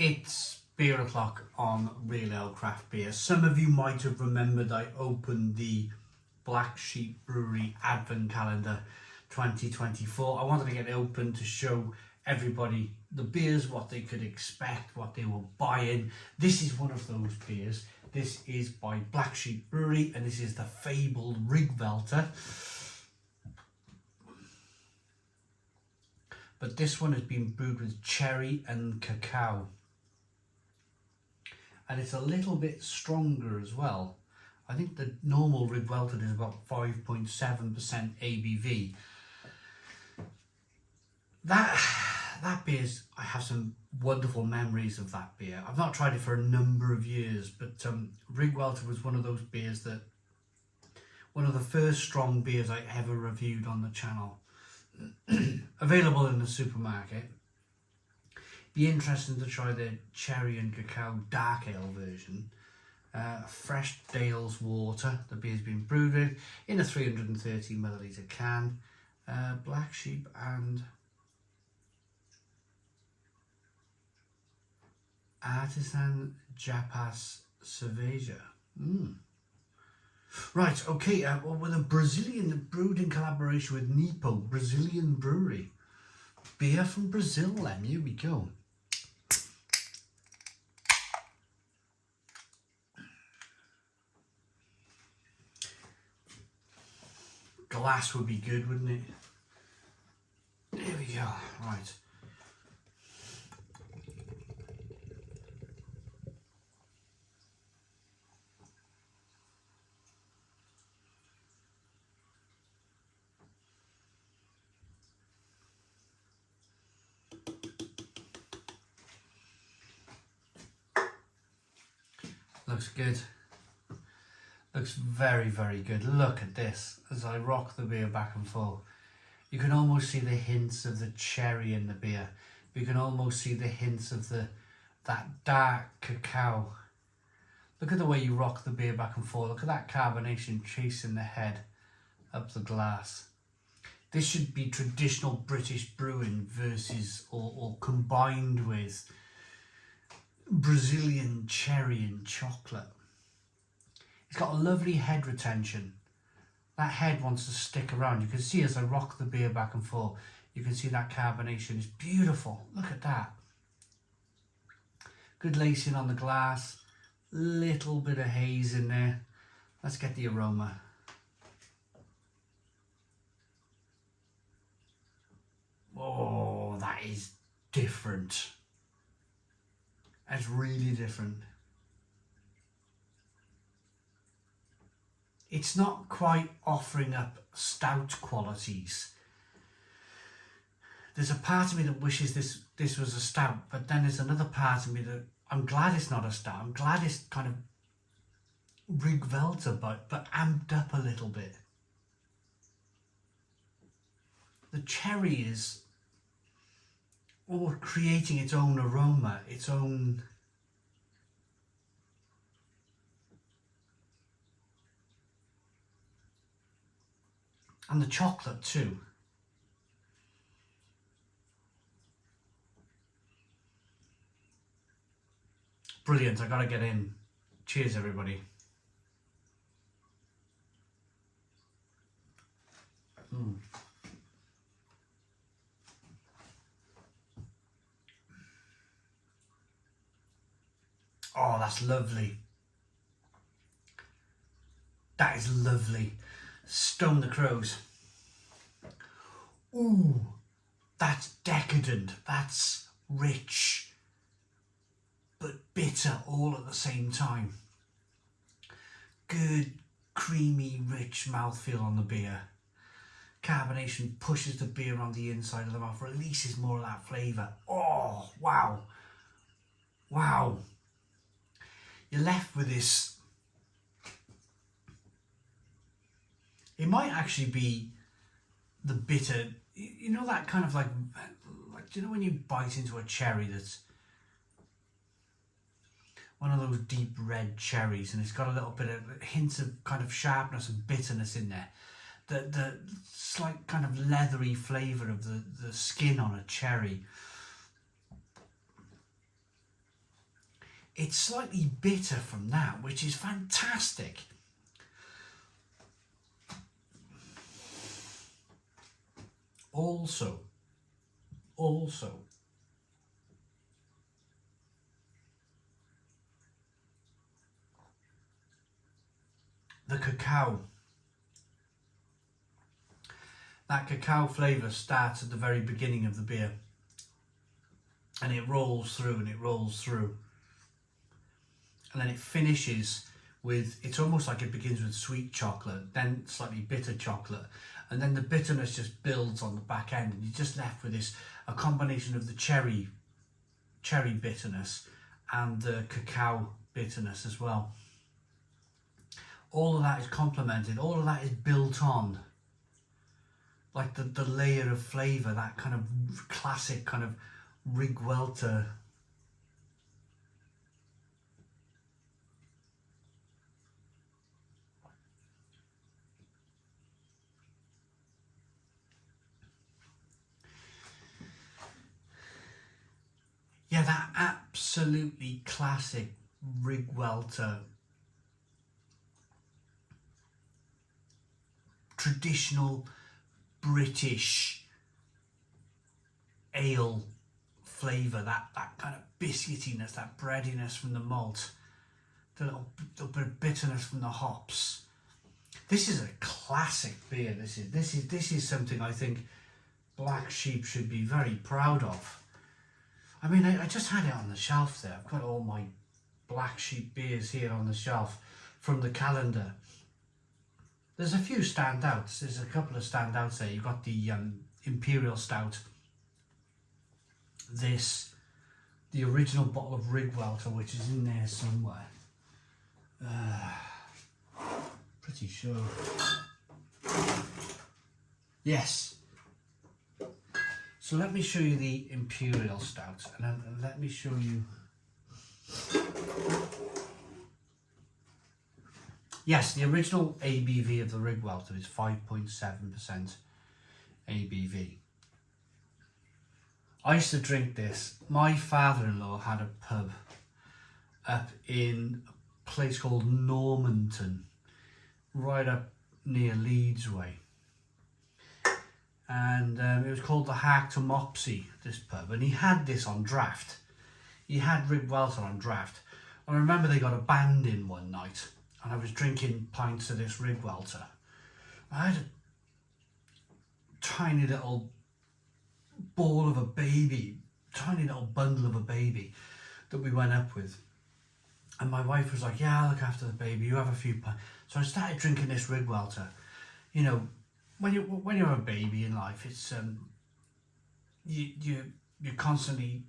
It's beer o'clock on Real Ale Craft Beer. Some of you might have remembered I opened the Black Sheep Brewery Advent Calendar 2024. I wanted to get it open to show everybody the beers, what they could expect, what they were buying. This is one of those beers. This is by Black Sheep Brewery and this is the fabled Riggwelter. But this one has been brewed with cherry and cacao. And it's a little bit stronger as well. I think the normal Riggwelter is about 5.7% ABV. That beer's, I have some wonderful memories of that beer. I've not tried it for a number of years, but Riggwelter was one of those beers that, one of the first strong beers I ever reviewed on the channel. Available in the supermarket. Be interesting to try the cherry and cacao dark ale version. Fresh Dale's water, the beer's been brewed with, in a 330 milliliter can. Black Sheep and Artisan Japas Cerveja. Right, okay, well, with a Brazilian, brewed in collaboration with Nipo, Brazilian brewery. Beer from Brazil then, here we go. Glass would be good, wouldn't it? Here we go, right. Looks good. Looks very, very good. Look at this as I rock the beer back and forth. You can almost see the hints of the cherry in the beer. You can almost see the hints of that dark cacao. Look at the way you rock the beer back and forth. Look at that carbonation chasing the head up the glass. This should be traditional British brewing versus or combined with Brazilian cherry and chocolate. It's got a lovely head retention. That head wants to stick around. You can see as I rock the beer back and forth, you can see that carbonation is beautiful. Look at that. Good lacing on the glass. Little bit of haze in there. Let's get the aroma. Oh, that is different. That's really different. It's not quite offering up stout qualities. There's a part of me that wishes this was a stout, but then there's another part of me that I'm glad it's not a stout. I'm glad it's kind of Riggwelter, but amped up a little bit. The cherry is all creating its own aroma, its own. And the chocolate too. Brilliant, I gotta get in. Cheers everybody. Oh, that's lovely. That is lovely. Stone the crows. Ooh, that's decadent. That's rich, but bitter all at the same time. Good, creamy, rich mouthfeel on the beer. Carbonation pushes the beer on the inside of the mouth, releases more of that flavour. Oh, wow. Wow. You're left with this. It might actually be the bitter, you know, that kind of like, do you know when you bite into a cherry that's one of those deep red cherries and it's got a little bit of hints of kind of sharpness and bitterness in there. The slight kind of leathery flavour of the skin on a cherry. it's slightly bitter from that, which is fantastic. Also, the cacao. That cacao flavour starts at the very beginning of the beer, and it rolls through and it rolls through, and then it finishes with, it's almost like it begins with sweet chocolate, then slightly bitter chocolate, and then the bitterness just builds on the back end, and you're just left with this, a combination of the cherry bitterness and the cacao bitterness as well. All of that is complemented, all of that is built on, like the layer of flavour, that kind of classic kind of Riggwelter. Yeah, that absolutely classic Riggwelter, traditional British ale flavour, that kind of biscuitiness, that breadiness from the malt, the little bit of bitterness from the hops. This is a classic beer. This is something I think Black Sheep should be very proud of. I mean, I just had it on the shelf there. I've got all my Black Sheep beers here on the shelf from the calendar. There's a few standouts. There's a couple of standouts there. You've got the Imperial Stout. The original bottle of Riggwelter, which is in there somewhere. Pretty sure. Yes. So let me show you the Imperial Stout, and then let me show you. Yes, the original ABV of the Riggwelter is 5.7% ABV. I used to drink this. My father-in-law had a pub up in a place called Normanton, right up near Leeds way. And it was called the Hark to Mopsy, this pub, and he had this on draft. He had Riggwelter on draft. I remember they got a band in one night, and I was drinking pints of this Riggwelter. I had a tiny little ball of a baby, tiny little bundle of a baby that we went up with. And my wife was like, yeah, I'll look after the baby, you have a few pints. So I started drinking this Riggwelter. You know, when you have a baby in life, it's you're constantly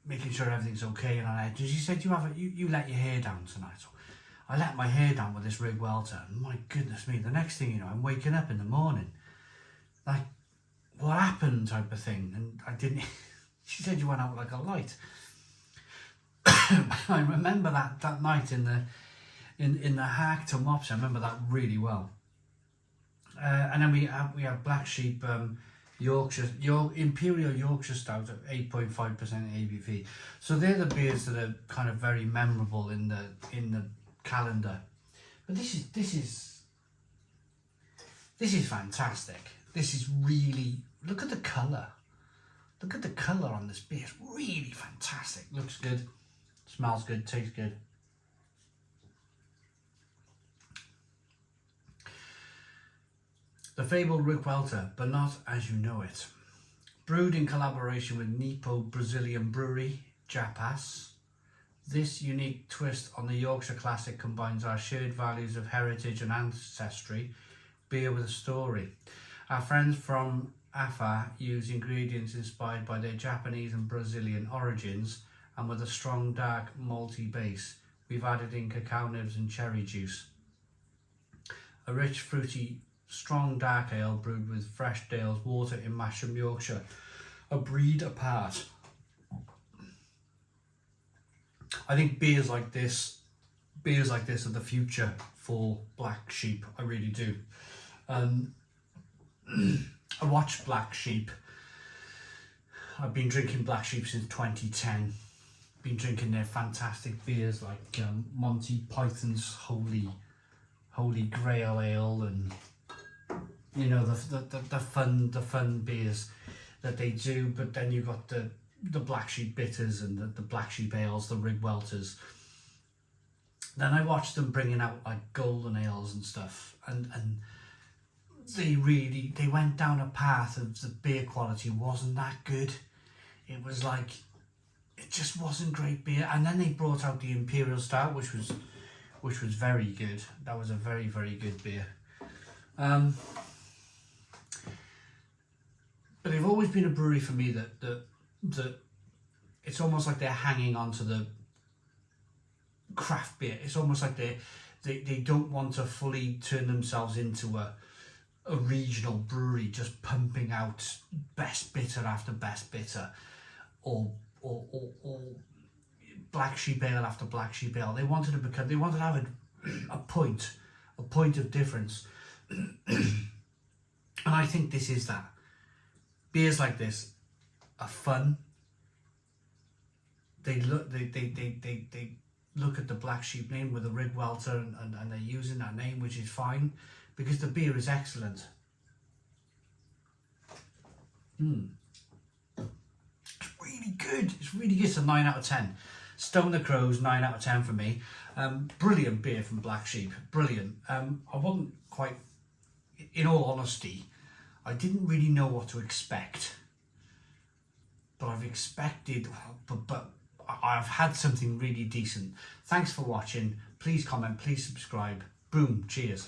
making sure everything's okay and on edge. She said, you let your hair down tonight. So I let my hair down with this Riggwelter, and my goodness me, the next thing you know, I'm waking up in the morning like, what happened type of thing. And I didn't. She said you went out like a light. I remember that night in the Hark to Mops. I remember that really well. And then we have Black Sheep Imperial Yorkshire Stout at 8.5% ABV. So they're the beers that are kind of very memorable in the calendar. But this is fantastic. This is really, look at the colour. Look at the colour on this beer. It's really fantastic. Looks good, smells good, tastes good. The fabled Riggwelter, but not as you know it. Brewed in collaboration with Nipo-Brazilian brewery, Japas. This unique twist on the Yorkshire classic combines our shared values of heritage and ancestry, beer with a story. Our friends from AFA use ingredients inspired by their Japanese and Brazilian origins, and with a strong dark malty base, we've added in cacao nibs and cherry juice. A rich fruity strong dark ale brewed with fresh Dales water in Masham, Yorkshire, a breed apart. I think beers like this are the future for Black Sheep. I really do. I watched Black Sheep. I've been drinking Black Sheep since 2010. been drinking their fantastic beers like Monty Python's Holy Grail Ale, and you know, the fun beers that they do. But then you've got the Black Sheep bitters and the Black Sheep ales, the Riggwelters. Then I watched them bringing out like golden ales and stuff, and they went down a path of the beer quality wasn't that good. It was like, it just wasn't great beer. And then they brought out the Imperial Stout, which was very good. That was a very, very good beer. But they've always been a brewery for me that it's almost like they're hanging on to the craft beer. It's almost like they don't want to fully turn themselves into a regional brewery just pumping out best bitter after best bitter, or Black Sheep Ale after Black Sheep Ale. They wanted to have a point of difference. And I think this is that. Beers like this are fun. They look at the Black Sheep name with the Riggwelter, and they're using that name, which is fine, because the beer is excellent. It's really good. It's really good. It's a 9 out of 10. Stone the Crows, 9 out of 10 for me. Brilliant beer from Black Sheep. Brilliant. I wasn't quite, in all honesty, I didn't really know what to expect. But I've expected, but I've had something really decent. Thanks for watching. Please comment, please subscribe. Boom, cheers.